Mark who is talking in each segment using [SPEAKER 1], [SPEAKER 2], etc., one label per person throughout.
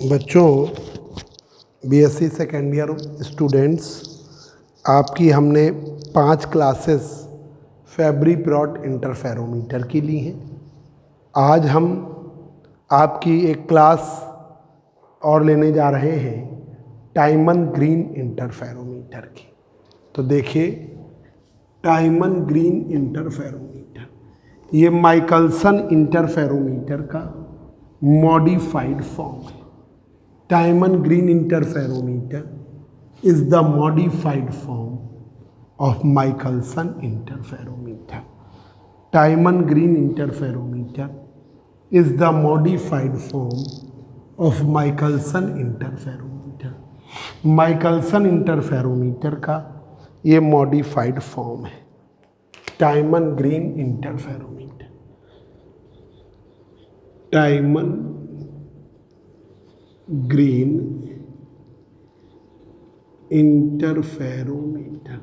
[SPEAKER 1] बच्चों, BSc second year students, आपकी हमने 5 क्लासेस फेब्री-पिरोट इंटरफेरोमीटर की ली हैं। आज हम आपकी एक क्लास और लेने जा रहे हैं टाइमन ग्रीन इंटरफेरोमीटर की। तो देखिए, टाइमन ग्रीन इंटरफेरोमीटर, ये माइकलसन इंटरफेरोमीटर का मॉडिफाइड फॉर्म है। Twyman Green interferometer is the modified form of Michelson interferometer. Timon Green interferometer is the modified form of Michelson interferometer. Michelson interferometer का ये modified form है Timon Green interferometer. Timon Green interferometer,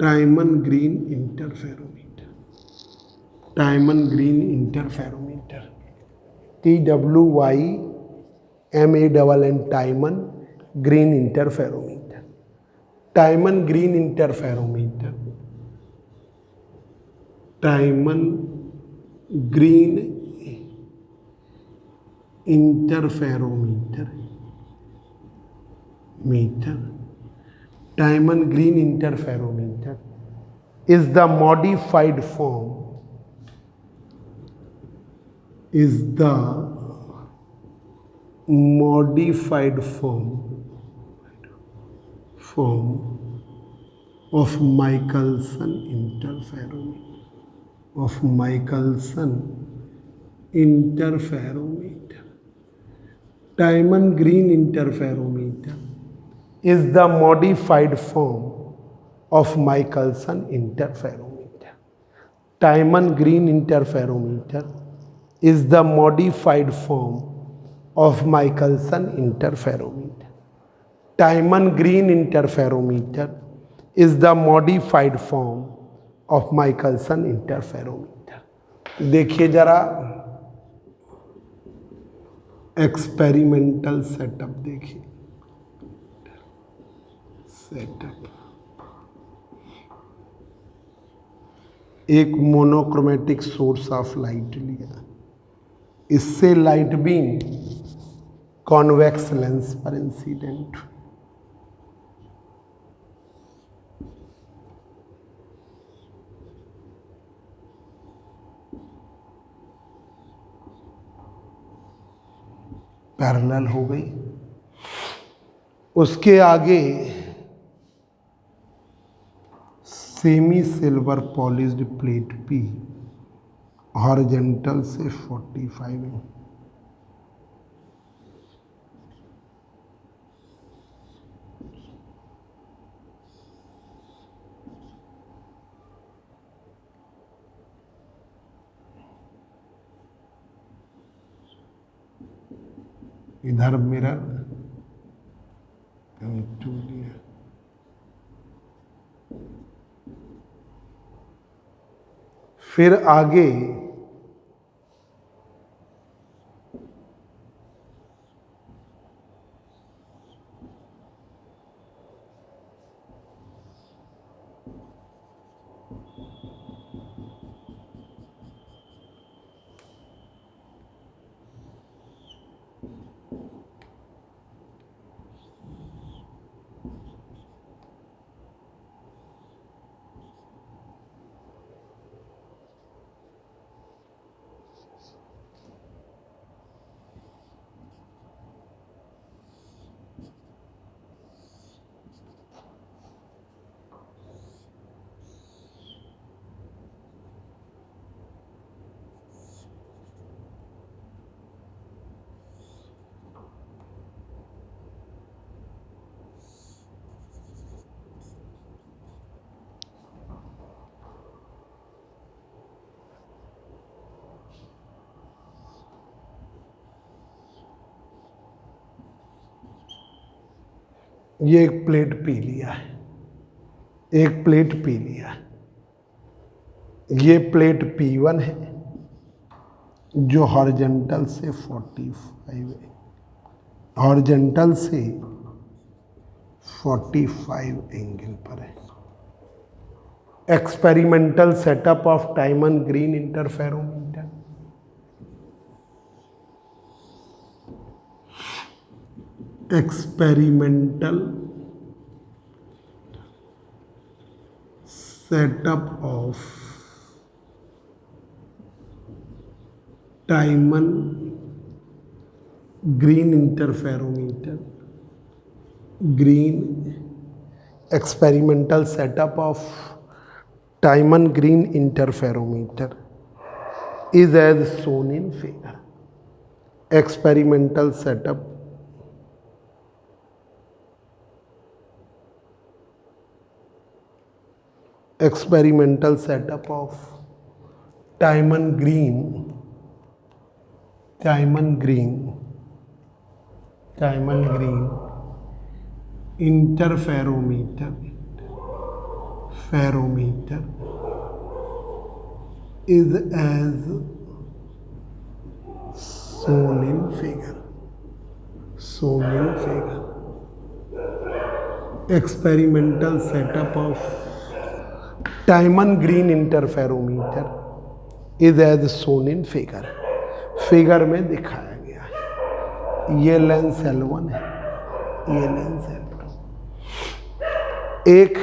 [SPEAKER 1] टाइमन Green interferometer, टाइमन Green interferometer, TWYMANN, टाइमन Green interferometer. टाइमन Green interferometer, टाइमन Green interferometer Timon Green interferometer is the modified form of Michelson interferometer. Timon Green interferometer is the modified form of Michelson interferometer. Timon Green interferometer is the modified form of Michelson interferometer. Timon Green interferometer is the modified form of Michelson interferometer. देखिए जरा experimental setup देखिए। एक monochromatic source of light लिया, इससे light beam convex lens पर incident. Parallel हो गई। उसके आगे semi silver polished plate P horizontal से 45 है। इधर मिरर फिर आगे ये एक प्लेट पी लिया है, एक प्लेट पी लिया है। ये प्लेट P1 है जो हॉरिजॉन्टल से 45 है। हॉरिजेंटल से 45 एंगल पर है। Experimental setup of Twyman Green interferometer. Experimental setup of Twyman Green interferometer. Green experimental setup of Twyman Green interferometer is as shown in figure. Experimental setup of Timon Green interferometer is as shown in figure. Experimental setup of Timon Green interferometer is as shown in figure. Figure में दिखाया गया है। ये lens L1 है, ये lens L2। एक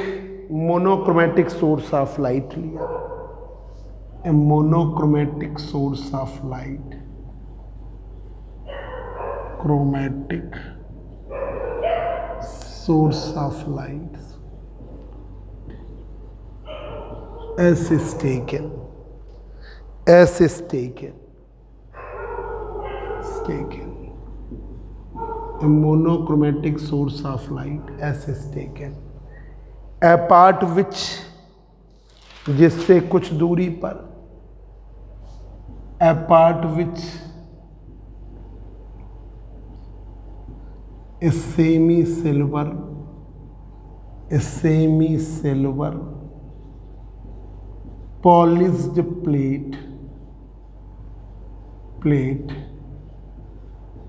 [SPEAKER 1] monochromatic source of light लिया, a monochromatic source of light, S is taken, a monochromatic source of light, S is taken, apart which, जिससे कुछ दूरी पर, apart which a semi silver polished plate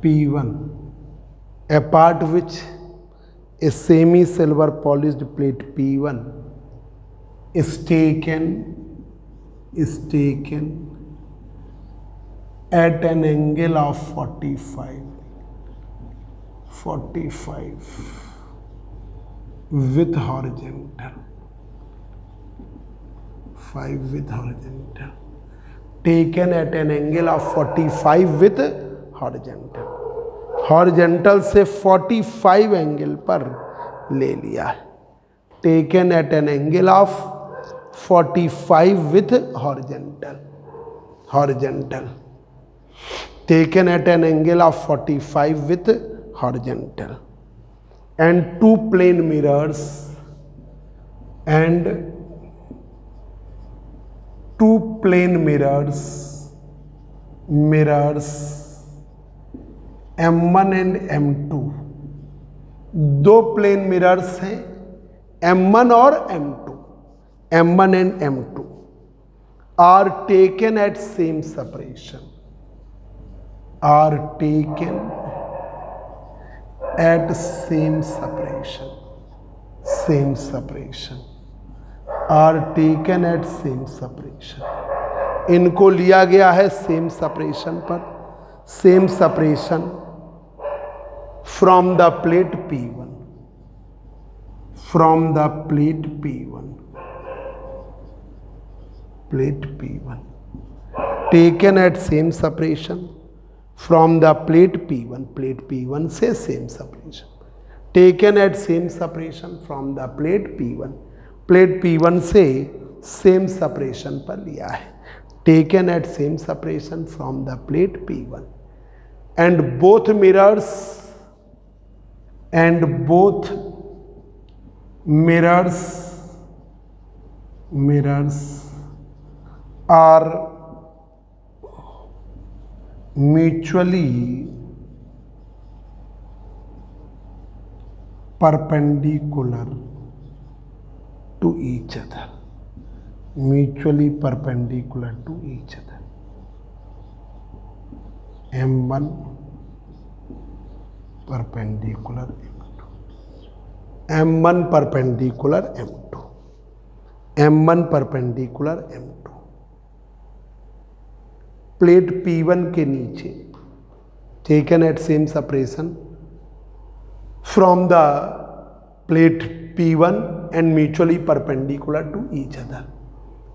[SPEAKER 1] P1, apart which a semi silver polished plate P1 is taken at an angle of 45 with horizontal, taken at an angle of 45 with horizontal से 45 angle पर ले लिया है। taken at an angle of 45 with horizontal, taken at an angle of 45 with horizontal, and two plane mirrors M1 and M2, दो plane mirrors हैं M1 और M2, M1 and M2 are taken at same separation, इनको लिया गया है same separation पर, same separation from the plate P1, taken at same separation from the plate P1 से same separation, taken at same separation from the plate P1 से same separation पर लिया है, taken at same separation from the plate P1, and both mirrors are mutually perpendicular to each other, M1 perpendicular M1 perpendicular M2, M1 perpendicular M2। Plate P1 के नीचे taken at same separation from the plate P1 and mutually perpendicular to each other.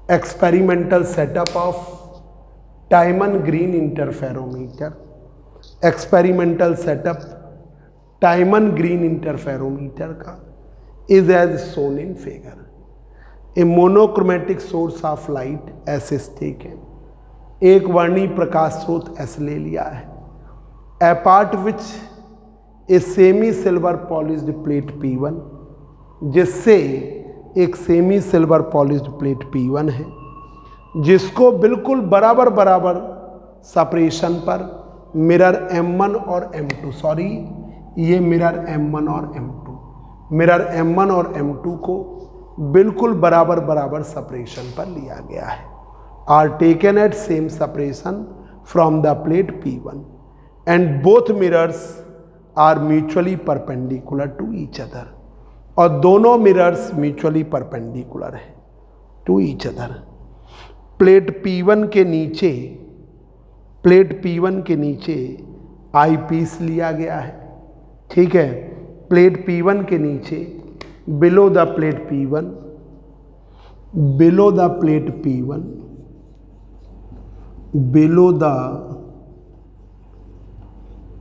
[SPEAKER 1] Experimental setup of Tymon-Green interferometer. Experimental setup Tymon-Green interferometer का is as shown in figure. A monochromatic source of light S is taken. एक वर्णी प्रकाश स्रोत S ले लिया है. Apart which a semi silver polished plate P1, जिससे एक semi silver polished plate P1 है, जिसको बिल्कुल बराबर बराबर सेपरेशन पर मिरर M1 और M2, सॉरी ये मिरर M1 और M2, मिरर M1 और M2 को बिल्कुल बराबर बराबर सेपरेशन पर लिया गया है। Are taken at same separation from the plate P1 and both mirrors are mutually perpendicular to each other, और दोनों मिरर्स म्यूचुअली परपेंडिकुलर है to each other. Plate P1 के नीचे, प्लेट P1 के नीचे आई पीस लिया गया है, ठीक है। प्लेट P1 के नीचे below the plate P1, below the plate P1, below the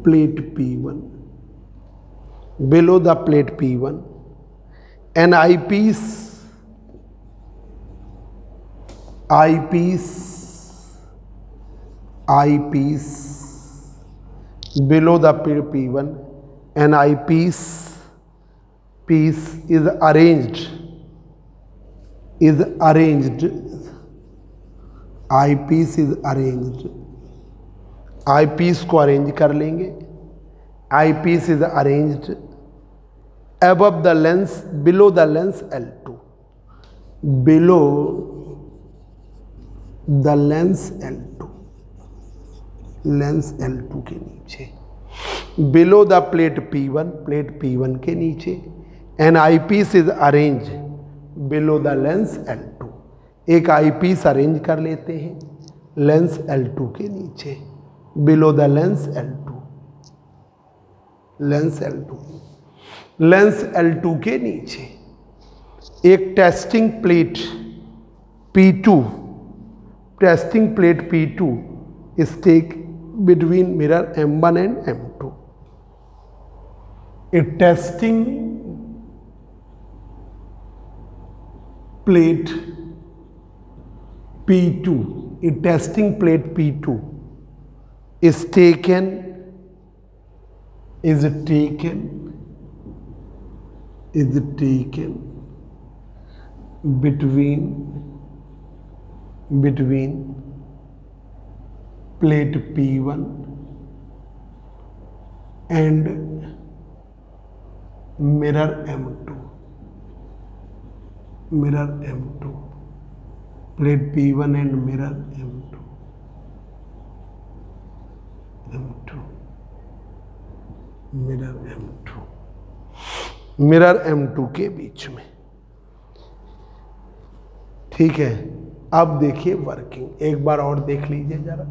[SPEAKER 1] plate P1, below the plate P1 an eyepiece below the P1, an eyepiece is arranged, eyepiece is arranged, eyepiece को arrange कर लेंगे। eyepiece is arranged above the lens, below the lens L2, below the lens L2, lens L2 के नीचे, below the plate P1, plate P1 के नीचे, an eyepiece is arranged below the lens L2, एक eyepiece arrange कर लेते हैं lens L2 के नीचे, below the lens L2, lens L2, lens L2 के नीचे एक testing plate P2, testing plate P2 is take between mirror M1 and M2. A testing plate P2, a testing plate P2 is taken between plate P1 and mirror M2, plate P1 and mirror M2, mirror M2 के बीच में, ठीक है। अब देखिए working, एक बार और देख लीजिए जरा,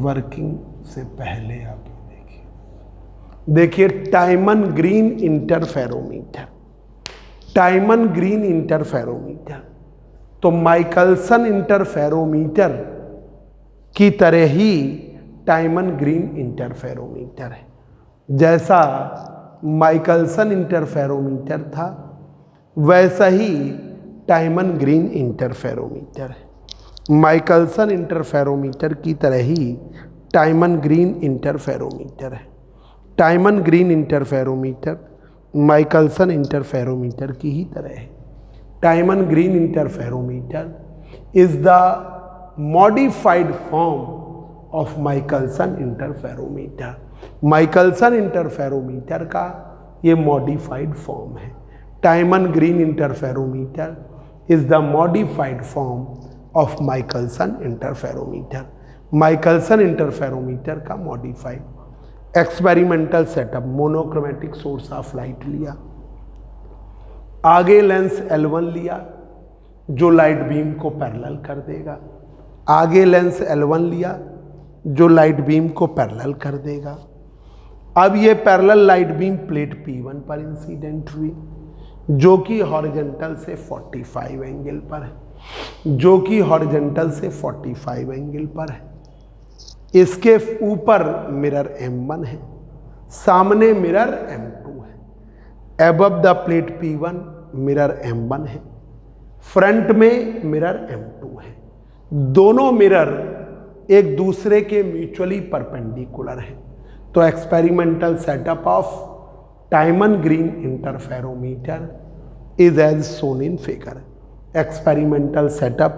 [SPEAKER 1] वर्किंग से पहले आप देखिए टाइमन ग्रीन इंटरफेरोमीटर, टाइमन ग्रीन इंटरफेरोमीटर तो माइकलसन इंटरफेरोमीटर की तरह ही टाइमन ग्रीन इंटरफेरोमीटर है। जैसा माइकलसन इंटरफेरोमीटर था वैसा ही टाइमन ग्रीन इंटरफेरोमीटर है। माइकलसन इंटरफेरोमीटर की तरह ही टाइमन ग्रीन इंटरफेरोमीटर है। Twyman Green interferometer Michelson interferometer की ही तरह है। Twyman Green interferometer is the modified form of Michelson interferometer. Michelson interferometer का ये मॉडिफाइड फॉर्म है। Twyman Green interferometer is the modified form of Michelson interferometer. Michelson interferometer का modified experimental setup, monochromatic source of light लिया, आगे lens L1 लिया जो light beam को parallel कर देगा, आगे लेंस L1 लिया जो लाइट बीम को पैरेलल कर देगा। अब ये parallel light beam plate P1 पर इंसिडेंट हुई जो कि हॉरिजॉन्टल से 45 एंगल पर है, जो कि हॉरिजॉन्टल से 45 एंगल पर है। इसके ऊपर मिरर M1 है, सामने मिरर M2 है। Above the plate P1 mirror M1 है, फ्रंट में मिरर M2 है। दोनों मिरर एक दूसरे के म्यूचुअली परपेंडिकुलर हैं। तो experimental setup of Twyman Green interferometer is as shown in figure. Experimental setup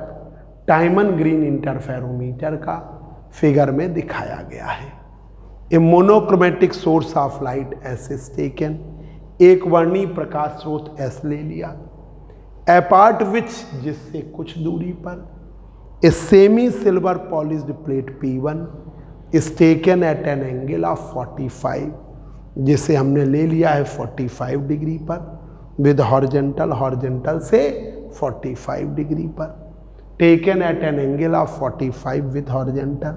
[SPEAKER 1] Twyman Green interferometer का फिगर में दिखाया गया है। A monochromatic source of light S is taken, एक वर्णी प्रकाश स्रोत एस ले लिया, अपार्ट विच जिससे कुछ दूरी पर a semi silver polished plate P1 is taken at an angle of 45, जिसे हमने ले लिया है 45 डिग्री पर विद हॉरिजॉन्टल, हॉरिजॉन्टल से 45 डिग्री पर, taken at an angle of 45 with horizontal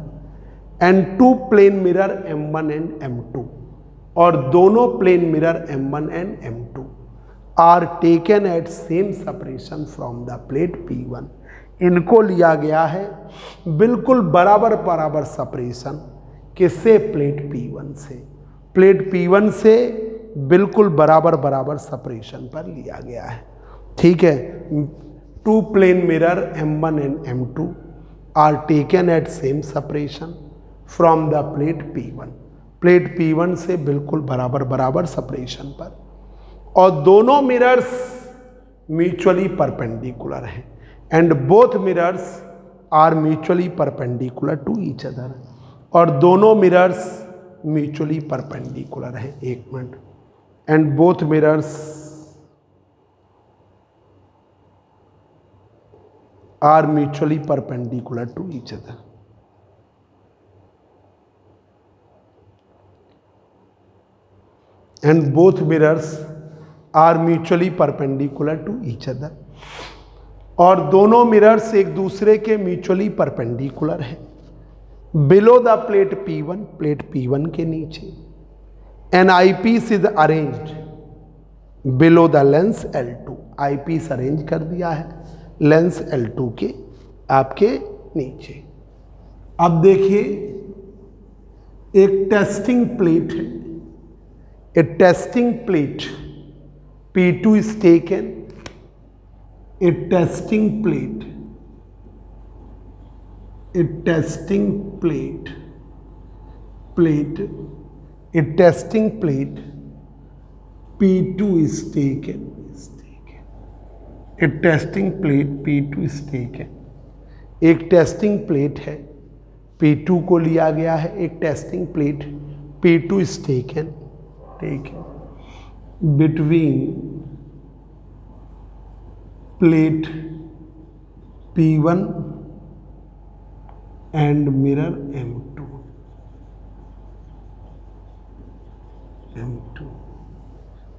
[SPEAKER 1] and two plane mirror M1 and M2, और दोनों plane mirror M1 and M2 are taken at same separation from the plate P1। इनको लिया गया है बिल्कुल बराबर बराबर सेपरेशन, किससे? प्लेट P1 से। प्लेट P1 से बिल्कुल बराबर बराबर सेपरेशन पर लिया गया है। ठीक है। Two plane mirror M1 and M2 are taken at same separation from the plate P1। Plate P1 से बिल्कुल बराबर बराबर सेपरेशन पर, और दोनों मिरर्स म्यूचुअली परपेंडिकुलर हैं and both mirrors are mutually perpendicular to each other, और दोनों मिरर्स म्यूचुअली परपेंडिकुलर हैं। एक minute. And both mirrors are mutually perpendicular to each other. And both mirrors are mutually perpendicular to each other, और दोनों mirrors एक दूसरे के mutually perpendicular हैं। Below the plate P1, plate P1 के नीचे an eye piece is arranged below the lens L2। Eye piece arrange कर दिया है लेंस L2 के आपके नीचे। अब देखिए एक टेस्टिंग प्लेट है, a testing plate P2 is taken, a testing plate a testing plate P2 is taken a testing plate P2 is taken। एक टेस्टिंग प्लेट है P2 को लिया गया है, एक testing plate P2 is taken between plate P1 and mirror M2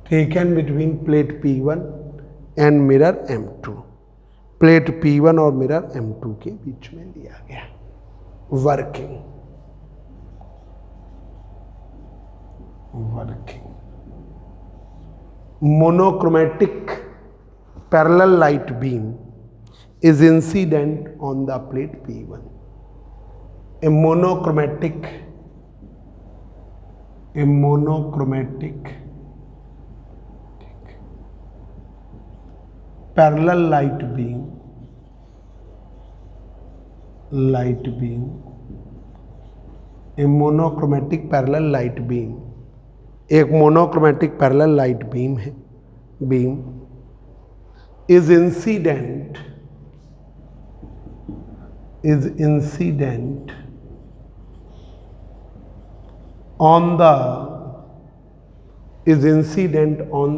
[SPEAKER 1] taken between plate P1 and mirror M2। Plate P1 और mirror M2 के बीच में लिया गया। Working monochromatic parallel light beam is incident on the plate P1। A monochromatic parallel light beam a monochromatic parallel light beam, एक monochromatic parallel light beam है, beam is incident on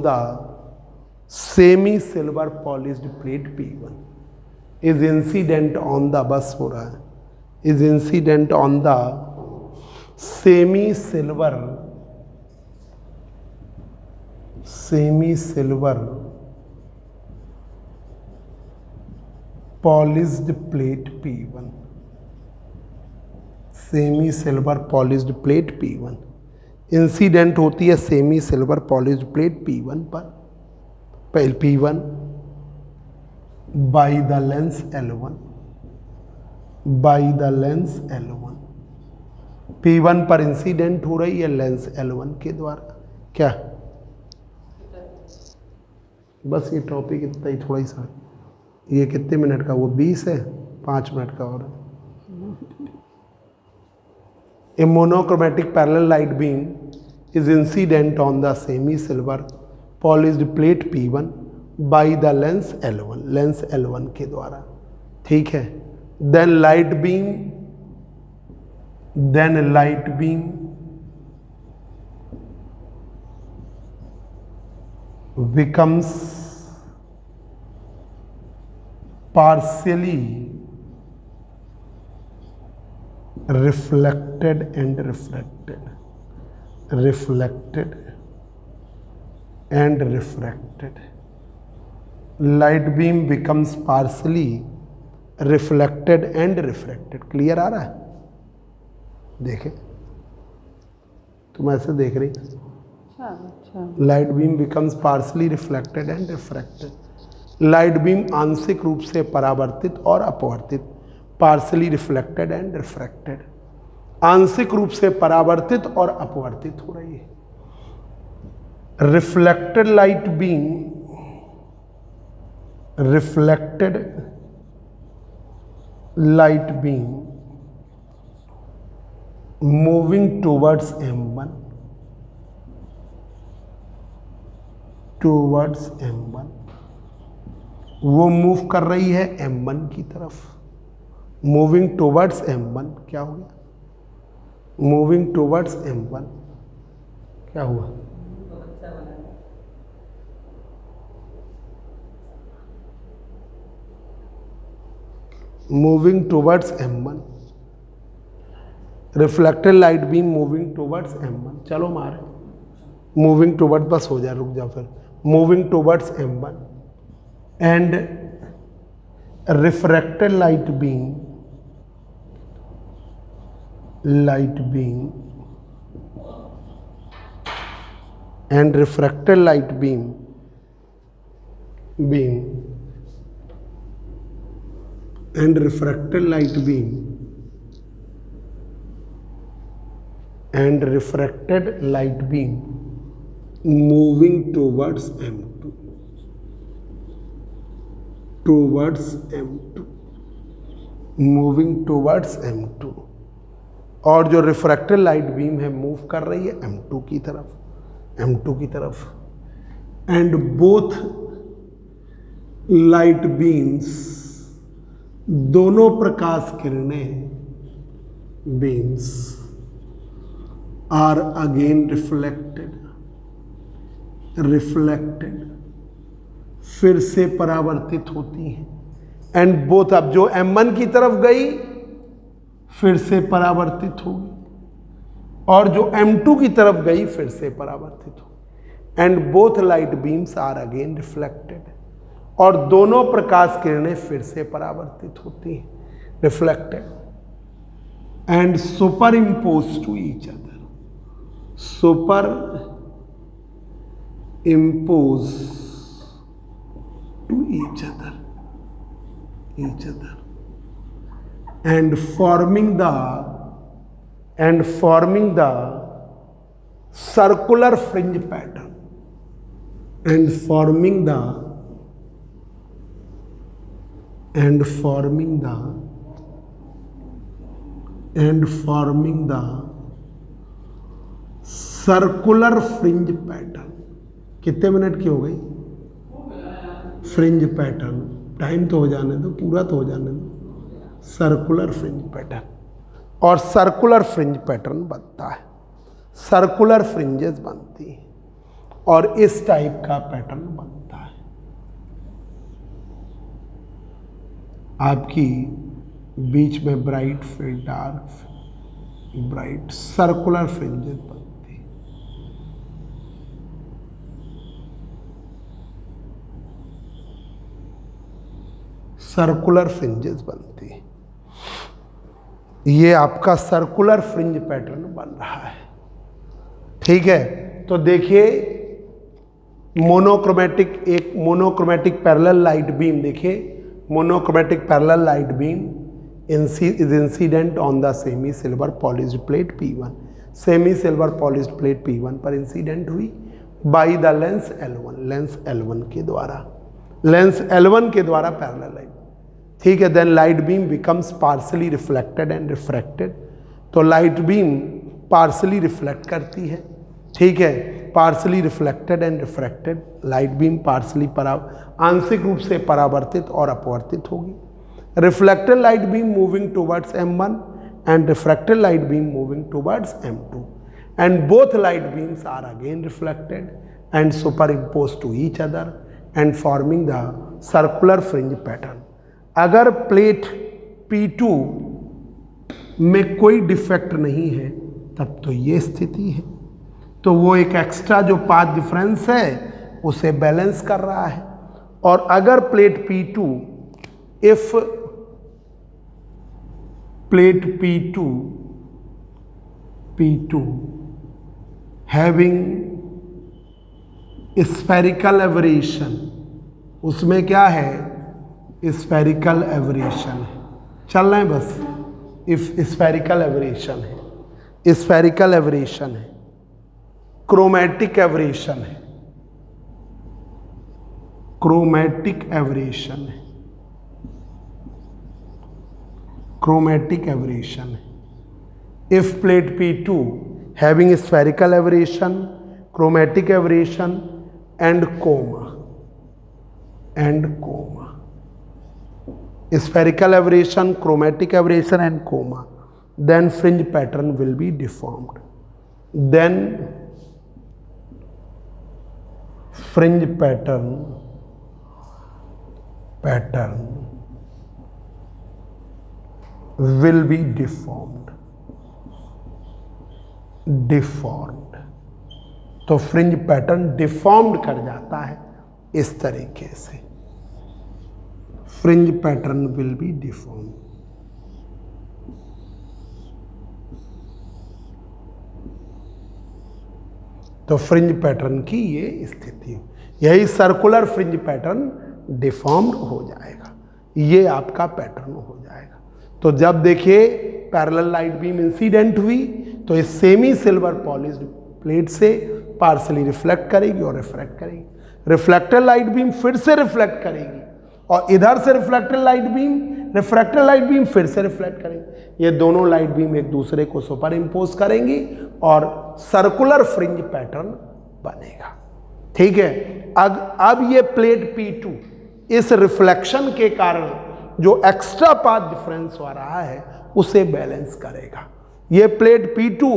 [SPEAKER 1] the semi silver polished plate P1। Is incident on the, बस हो रहा है, is incident on the semi silver polished plate P1, semi silver polished plate P1 incident होती है semi silver polished plate P1 पर, P1 by the lens L1, by the lens L1, P1 पर incident हो रही है lens L1 के द्वारा। क्या? बस ये टॉपिक इतना ही, थोड़ा ही सा। ये कितने मिनट का? वो 20 है, 5 मिनट का और। A monochromatic parallel light beam is incident on the semi silver polished plate P1 by the lens L1, lens L1 के द्वारा। ठीक है। Then light beam becomes partially reflected and refracted, light beam becomes partially reflected and refracted। Clear आ रहा है? देखे, तुम ऐसे देख रही। Light beam becomes partially reflected and refracted. Light beam आंशिक रूप से परावर्तित और अपवर्तित, पार्शली रिफ्लेक्टेड एंड रिफ्रैक्टेड, आंशिक रूप से परावर्तित और अपवर्तित हो रही है। Reflected light beam moving towards M1, वो मूव कर रही है M1 की तरफ। मूविंग टुवर्ड्स M1 क्या हो गया? मूविंग टुवर्ड्स M1 क्या हुआ? Moving towards M1, reflected light beam moving towards M1। चलो मारे, मूविंग टुवर्ड, बस हो जाए, रुक जा फिर। Moving towards M1 and refracted light beam and refracted light beam and refracted light beam moving towards M2 moving towards M2 और जो रिफ्रैक्टेड लाइट बीम है मूव कर रही है M2 की तरफ एंड बोथ लाइट बीम्स, दोनों प्रकाश किरणें बीम्स आर अगेन रिफ्लेक्टेड, फिर से परावर्तित होती हैं। एंड बोथ, अब जो M1 की तरफ गई फिर से परावर्तित होगी, और जो M2 की तरफ गई फिर से परावर्तित होगी। And both light beams are again reflected, और दोनों प्रकाश किरणें फिर से परावर्तित होती हैं, reflected and superimpose to each other, superimpose to each other and forming the circular fringe pattern and forming the circular fringe pattern। कितने मिनट की हो गई? फ्रिंज पैटर्न, टाइम तो हो जाने दो, पूरा तो हो जाने दो। सर्कुलर फ्रिंज पैटर्न, और सर्कुलर फ्रिंज पैटर्न बनता है, सर्कुलर फ्रिंजेस बनती हैं, और इस टाइप का पैटर्न बनता है। आपकी बीच में ब्राइट फिर डार्क, ब्राइट सर्कुलर फ्रिंजेस बनती, सर्कुलर फ्रिंजेस बनती। ये आपका सर्कुलर फ्रिंज पैटर्न बन रहा है। ठीक है, तो देखिए मोनोक्रोमेटिक, एक मोनोक्रोमेटिक पैरेलल लाइट बीम, देखिए monochromatic parallel light beam is incident on the semi silver polished plate P1, semi silver polished plate P1 पर इंसिडेंट हुई by the lens L1, lens L1 के द्वारा, लेंस L1 के द्वारा parallel light. ठीक है, then light beam becomes partially reflected and refracted, तो light beam partially reflect करती है। ठीक है, partially reflected and refracted, light beam partially आंशिक रूप से परावर्तित और अपवर्तित होगी। Reflected light beam moving towards M1 and refracted light beam moving towards M2, and both light beams are again reflected and superimposed to each other and forming the circular fringe pattern. अगर plate P2 में कोई defect नहीं है तब तो ये स्थिति है, तो वो एक एक्स्ट्रा जो पाथ डिफरेंस है उसे बैलेंस कर रहा है। और अगर plate P2, if plate P2 having spherical aberration, उसमें क्या है, स्फेरिकल एवरेशन है, चल रहे हैं बस, इफ स्फेरिकल एवरेशन है, स्फेरिकल एवरेशन है, क्रोमैटिक एवरेशन है, क्रोमैटिक एवरेशन है, क्रोमैटिक एवरेशन है। If plate P2 having spherical aberration, chromatic aberration and coma, spherical aberration, chromatic aberration and coma, then fringe pattern will be deformed. Then fringe pattern will be deformed. तो fringe pattern deformed कर जाता है इस तरीके से, fringe pattern will be deform. तो fringe pattern की ये स्थिति, यही सर्कुलर फ्रिंज पैटर्न डिफॉर्म्ड हो जाएगा, ये आपका पैटर्न हो जाएगा। तो जब देखिए पैरेलल लाइट बीम इंसिडेंट हुई तो इस सेमी सिल्वर पॉलिश्ड प्लेट से पार्सली रिफ्लेक्ट करेगी और रिफ्रैक्ट करेगी, रिफ्लेक्टेड लाइट बीम फिर से रिफ्लेक्ट करेगी और इधर से रिफ्लेक्टेड लाइट बीम फिर से रिफ्लेक्ट करेंगे। ये दोनों लाइट बीम एक दूसरे को सुपर इम्पोज करेंगी और सर्कुलर फ्रिंज पैटर्न बनेगा। ठीक है, अब ये प्लेट P2 इस रिफ्लेक्शन के कारण जो एक्स्ट्रा पाथ डिफरेंस हो रहा है उसे बैलेंस करेगा। ये प्लेट P2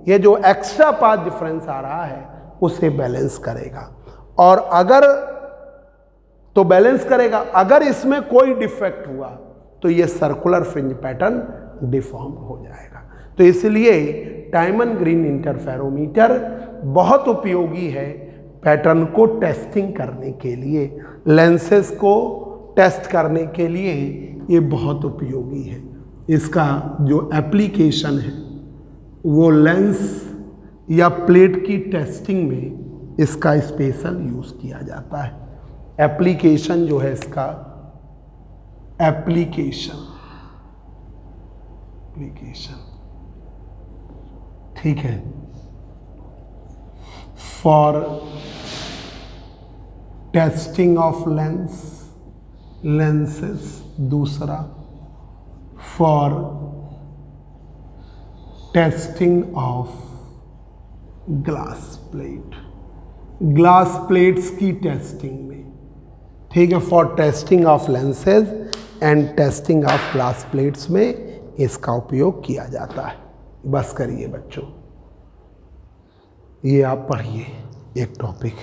[SPEAKER 1] ये जो एक्स्ट्रा पाथ डिफरेंस आ रहा है उसे बैलेंस करेगा, और अगर इसमें कोई डिफेक्ट हुआ तो ये सर्कुलर फ्रिंज पैटर्न डिफॉर्म हो जाएगा। तो इसलिए टाइमन ग्रीन इंटरफेरोमीटर बहुत उपयोगी है पैटर्न को टेस्टिंग करने के लिए, लेंसेज को टेस्ट करने के लिए ये बहुत उपयोगी है। इसका जो एप्लीकेशन है वो लेंस या प्लेट की टेस्टिंग में इसका स्पेशल यूज़ किया जाता है। एप्लीकेशन जो है इसका, एप्लीकेशन ठीक है, फॉर टेस्टिंग ऑफ लेंसेस, दूसरा for testing of glass plates की टेस्टिंग में। ठीक है, for testing of lenses and testing of glass plates में इसका उपयोग किया जाता है। बस करिए बच्चों, ये आप पढ़िए एक टॉपिक।